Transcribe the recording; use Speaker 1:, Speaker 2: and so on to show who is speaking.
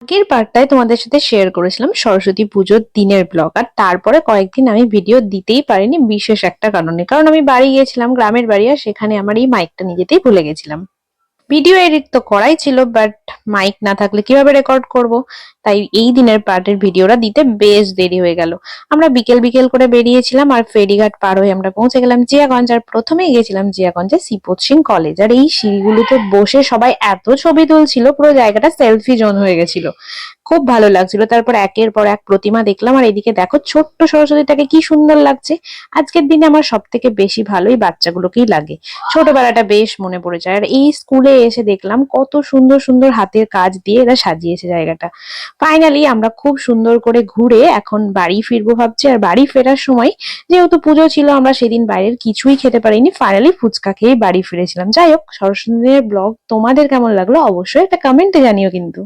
Speaker 1: আগের পার্টটায় তোমাদের সাথে শেয়ার করেছিলাম সরস্বতী পুজোর দিনের ব্লগ, আর তারপরে কয়েকদিন আমি ভিডিও দিতেই পারিনি বিশেষ একটা কারণে। কারণ আমি বাড়ি গিয়েছিলাম, গ্রামের বাড়ি, আর সেখানে আমার এই মাইকটা নিয়ে যেতেই ভুলে গেছিলাম। ভিডিও এডিট তো করাই ছিল, বাট মাইক না থাকলে কিভাবে রেকর্ড করব। তাই এই দিনের পার্টের ভিডিওটা দিতে বেশ দেরি হয়ে গেল। আমরা বিকেল বিকেল করে বেরিয়েছিলাম, আর ফেরিঘাট পার হয়ে আমরা পৌঁছে গেলাম জিয়াগঞ্জ। আর প্রথমেই গেছিলাম জিয়াগঞ্জে শ্রীপদ সিং কলেজ। আর এই সিঁড়িগুলোতে বসে সবাই এত ছবি তুলছিল, পুরো জায়গাটা সেলফি জোন হয়ে গেছিল। খুব ভালো লাগছিল। তারপর একের পর এক প্রতিমা দেখলাম, আর এদিকে দেখো ছোট্ট সরস্বতীটাকে কি সুন্দর লাগছে। আজকের দিনে আমার সব থেকে বেশি ভালোই বাচ্চাগুলোকেই লাগে। ছোটবেলাটা বেশ মনে পড়ে যায়। আর এই স্কুলে এসে দেখলাম কত সুন্দর সুন্দর হাতের কাজ দিয়ে এরা সাজিয়েছে জায়গাটা। ফাইনালি আমরা খুব সুন্দর করে ঘুরে এখন বাড়ি ফিরবো ভাবছি। আর বাড়ি ফেরার সময়, যেহেতু পুজো ছিল, আমরা সেদিন বাইরের কিছুই খেতে পারিনি, ফাইনালি ফুচকা খেয়ে বাড়ি ফিরেছিলাম। যাই হোক, সরস্বতী দিনের ব্লগ তোমাদের কেমন লাগলো অবশ্যই একটা কমেন্টে জানিও কিন্তু।